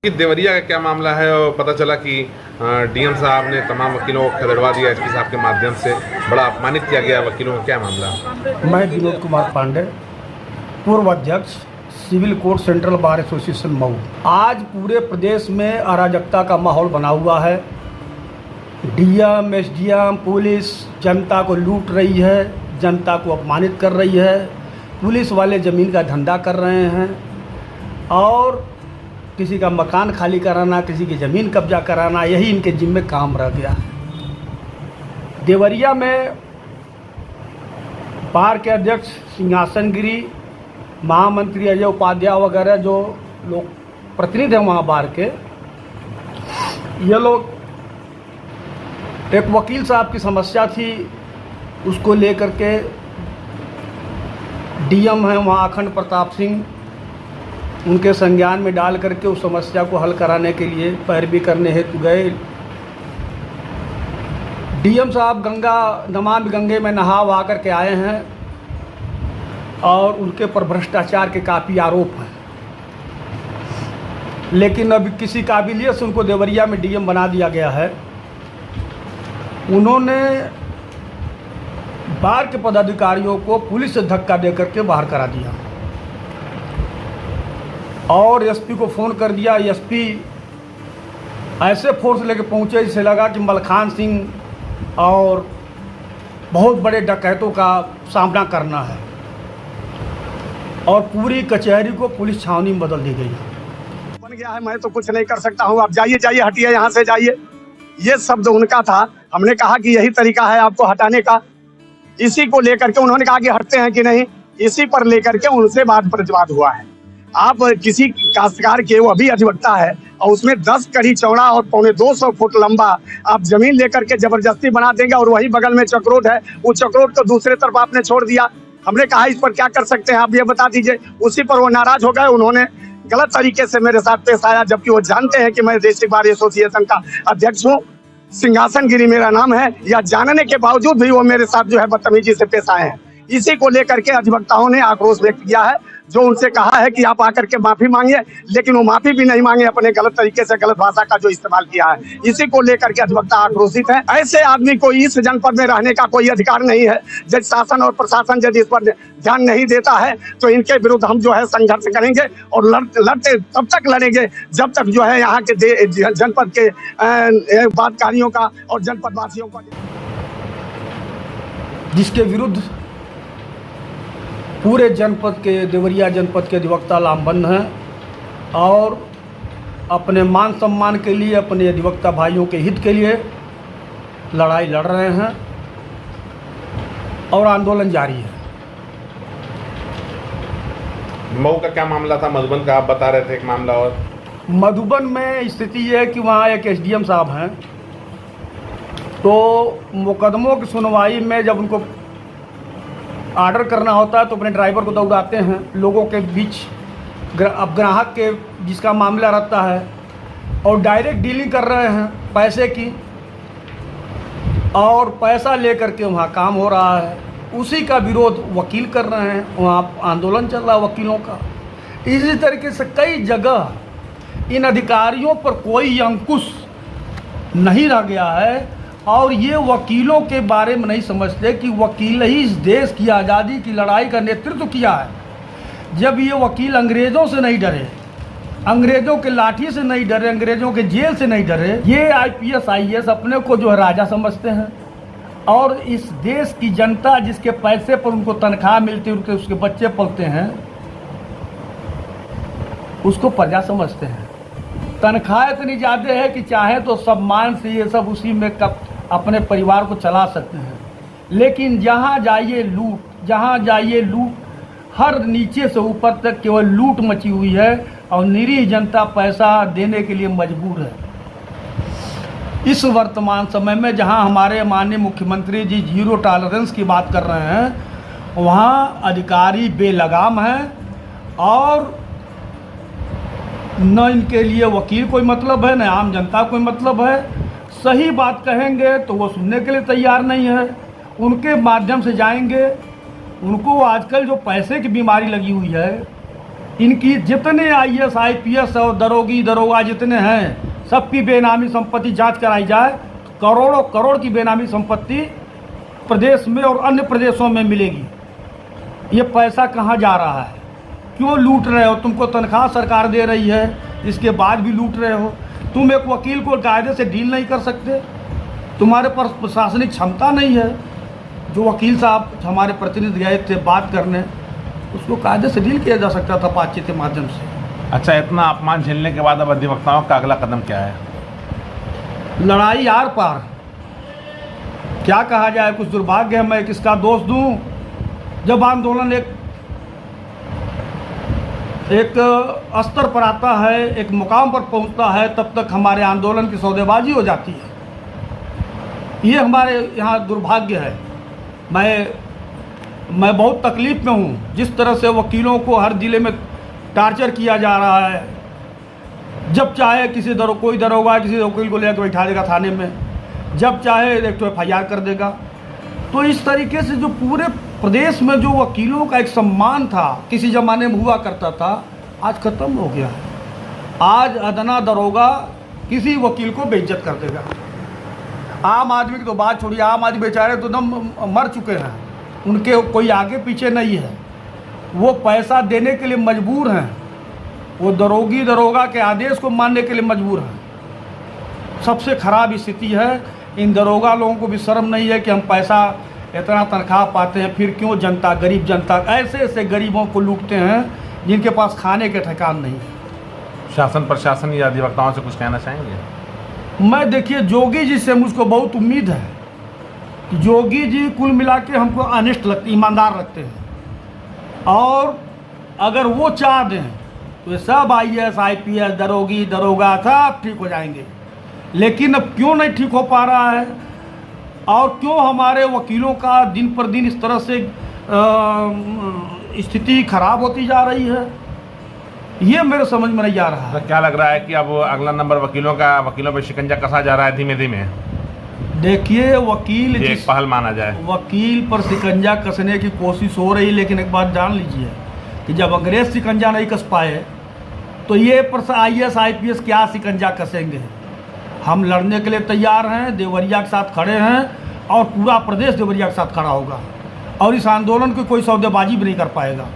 कि देवरिया का क्या मामला है और पता चला कि डीएम साहब ने तमाम वकीलों को खदेड़वा दिया। एसपी साहब के माध्यम से बड़ा अपमानित किया गया वकीलों का, क्या मामला? मैं विनोद कुमार पांडे, पूर्व अध्यक्ष civil court central bar association Mau. आज पूरे प्रदेश में अराजकता का माहौल बना हुआ है। डीएम, एसडीएम, पुलिस जनता को लूट रही है, जनता को अपमानित कर रही है। पुलिस वाले ज़मीन का धंधा कर रहे हैं और किसी का मकान खाली कराना, किसी की ज़मीन कब्जा कराना, यही इनके जिम्मे काम रह गया है। देवरिया में बार के अध्यक्ष सिंहासन गिरी, महामंत्री अजय उपाध्याय वगैरह जो लोग प्रतिनिधि हैं वहाँ बार के, ये लोग एक वकील साहब की समस्या थी, उसको लेकर के डीएम हैं वहाँ अखंड प्रताप सिंह, उनके संज्ञान में डाल करके उस समस्या को हल कराने के लिए पैरवी करने हेतु गए। डीएम साहब नमामि गंगे में नहा वहा करके आए हैं और उनके पर भ्रष्टाचार के काफ़ी आरोप हैं, लेकिन अब किसी काबिलियत से उनको देवरिया में डीएम बना दिया गया है। उन्होंने बार के पदाधिकारियों को पुलिस से धक्का दे करके बाहर करा दिया और एसपी को फ़ोन कर दिया। एसपी ऐसे फोर्स लेके पहुँचे जिसे लगा कि मलखान सिंह और बहुत बड़े डकैतों का सामना करना है और पूरी कचहरी को पुलिस छावनी में बदल दी गई। बन गया है, मैं तो कुछ नहीं कर सकता हूँ, आप जाइए जाइए, हटिए यहाँ से जाइए, ये शब्द उनका था। हमने कहा कि यही तरीका है आपको हटाने का। इसी को लेकर के उन्होंने कहा कि हटते हैं कि नहीं, इसी पर लेकर के उनसे वाद प्रतिवाद हुआ है। आप किसी काश्तकार के, वो अभी अधिवक्ता है और उसमें 10 कड़ी चौड़ा और 250 फुट लंबा आप जमीन लेकर के जबरदस्ती बना देंगे और वही बगल में चक्रोट है, वो चक्रोट को दूसरे तरफ आपने छोड़ दिया। हमने कहा इस पर क्या कर सकते हैं आप ये बता दीजिए। उसी पर वो नाराज हो गए, उन्होंने गलत तरीके से मेरे साथ पेश आया, जबकि वो जानते हैं कि मैं डिस्ट्रिक्ट बार एसोसिएशन का अध्यक्ष हूँ, सिंहासन गिरी मेरा नाम है। या जानने के बावजूद भी वो मेरे साथ जो है बदतमीजी से पेश आए हैं। इसी को लेकर के अधिवक्ताओं ने आक्रोश व्यक्त किया है, जो उनसे कहा है कि आप आकर के माफी मांगिए, लेकिन वो माफी भी नहीं मांगे, अपने गलत तरीके से गलत भाषा का जो इस्तेमाल किया है। इसी को लेकर के अधिवक्ता आक्रोशित है। ऐसे आदमी को इस जनपद में रहने का कोई अधिकार नहीं है। जब शासन और प्रशासन यदि इस पर ध्यान नहीं देता है तो इनके विरुद्ध हम जो है संघर्ष करेंगे और लड़ते तब तक लड़ेंगे जब तक जो है यहाँ के जनपद के बातकारियों का और जनपद वासियों का, जिसके विरुद्ध पूरे जनपद के, देवरिया जनपद के अधिवक्ता लामबंद हैं और अपने मान सम्मान के लिए, अपने अधिवक्ता भाइयों के हित के लिए लड़ाई लड़ रहे हैं और आंदोलन जारी है। मऊ का क्या मामला था? मधुबन का आप बता रहे थे एक मामला। और मधुबन में स्थिति ये है कि वहाँ एक एसडीएम साहब हैं, तो मुकदमों की सुनवाई में जब उनको ऑर्डर करना होता है तो अपने ड्राइवर को दौड़ाते हैं लोगों के बीच। अब ग्राहक के जिसका मामला रहता है और डायरेक्ट डीलिंग कर रहे हैं पैसे की, और पैसा लेकर के वहाँ काम हो रहा है। उसी का विरोध वकील कर रहे हैं, वहाँ आंदोलन चल रहा है वकीलों का। इसी तरीके से कई जगह इन अधिकारियों पर कोई अंकुश नहीं रह गया है और ये वकीलों के बारे में नहीं समझते कि वकील ही इस देश की आज़ादी की लड़ाई का नेतृत्व किया है। जब ये वकील अंग्रेज़ों से नहीं डरे, अंग्रेज़ों के लाठी से नहीं डरे, अंग्रेज़ों के जेल से नहीं डरे, ये आईपीएस आईएएस अपने को जो है राजा समझते हैं और इस देश की जनता जिसके पैसे पर उनको तनख्वाह मिलती है, उसके बच्चे पलते हैं, उसको प्रजा समझते हैं। तनख्वाह इतनी ज़्यादा है कि चाहे तो सम्मान से ये सब उसी में अपने परिवार को चला सकते हैं, लेकिन जहाँ जाइए लूट, जहाँ जाइए लूट, हर नीचे से ऊपर तक केवल लूट मची हुई है और निरीह जनता पैसा देने के लिए मजबूर है। इस वर्तमान समय में जहाँ हमारे माननीय मुख्यमंत्री जी जीरो टॉलरेंस की बात कर रहे हैं, वहाँ अधिकारी बेलगाम हैं और न इनके लिए वकील कोई मतलब है, न आम जनता कोई मतलब है। सही बात कहेंगे तो वो सुनने के लिए तैयार नहीं है, उनके माध्यम से जाएंगे। उनको आजकल जो पैसे की बीमारी लगी हुई है, इनकी जितने IAS IPS और दरोगी दरोगा जितने हैं सबकी बेनामी संपत्ति जांच कराई जाए। करोड़ों करोड़ की बेनामी संपत्ति प्रदेश में और अन्य प्रदेशों में मिलेगी। ये पैसा कहाँ जा रहा है? क्यों लूट रहे हो? तुमको तनख्वाह सरकार दे रही है, इसके बाद भी लूट रहे हो। तुम एक वकील को कायदे से डील नहीं कर सकते, तुम्हारे पास प्रशासनिक क्षमता नहीं है। जो वकील साहब हमारे प्रतिनिधि गए थे बात करने, उसको कायदे से डील किया जा सकता था बातचीत के माध्यम से। अच्छा, इतना अपमान झेलने के बाद अब अधिवक्ताओं का अगला कदम क्या है? लड़ाई आर पार। क्या कहा जाए, कुछ दुर्भाग्य है, मैं किसका दोष दूं? जब आंदोलन एक स्तर पर आता है, एक मुकाम पर पहुंचता है, तब तक हमारे आंदोलन की सौदेबाजी हो जाती है। ये हमारे यहाँ दुर्भाग्य है। मैं बहुत तकलीफ़ में हूँ। जिस तरह से वकीलों को हर ज़िले में टार्चर किया जा रहा है, जब चाहे कोई दरोगा किसी वकील को लेकर बैठा देगा थाने में, जब चाहे एक तो FIR कर देगा। तो इस तरीके से जो पूरे प्रदेश में जो वकीलों का एक सम्मान था, किसी ज़माने में हुआ करता था, आज ख़त्म हो गया है। आज अदना दरोगा किसी वकील को बेइज्जत कर देगा। आम आदमी की तो बात छोड़िए, आम आदमी बेचारे तो दम मर चुके हैं, उनके कोई आगे पीछे नहीं है। वो पैसा देने के लिए मजबूर हैं, वो दरोगा के आदेश को मानने के लिए मजबूर हैं। सबसे ख़राब स्थिति है। इन दरोगा लोगों को भी शर्म नहीं है कि हम पैसा इतना तनख्वाह पाते हैं, फिर क्यों जनता, गरीब जनता, ऐसे ऐसे गरीबों को लूटते हैं जिनके पास खाने के ठिकान नहीं है। शासन प्रशासन या अधिवक्ताओं से कुछ कहना चाहेंगे? मैं देखिए, जोगी जी से मुझको बहुत उम्मीद है कि जोगी जी कुल मिला के हमको ऑनेस्ट लगते, ईमानदार लगते हैं। और अगर वो चाह दें तो ये सब IAS IPS दरोगा सब ठीक हो जाएंगे। लेकिन अब क्यों नहीं ठीक हो पा रहा है, और क्यों हमारे वकीलों का दिन पर दिन इस तरह से स्थिति खराब होती जा रही है, ये मेरे समझ में नहीं आ रहा है। तो क्या लग रहा है कि अब अगला नंबर वकीलों पर शिकंजा कसा जा रहा है धीमे धीमे? देखिए, वकील एक पहल माना जाए, वकील पर शिकंजा कसने की कोशिश हो रही, लेकिन एक बात जान लीजिए कि जब अंग्रेज शिकंजा नहीं कस पाए तो ये IAS IPS क्या शिकंजा कसेंगे। हम लड़ने के लिए तैयार हैं, देवरिया के साथ खड़े हैं, और पूरा प्रदेश देवरिया के साथ खड़ा होगा, और इस आंदोलन की कोई सौदेबाजी भी नहीं कर पाएगा।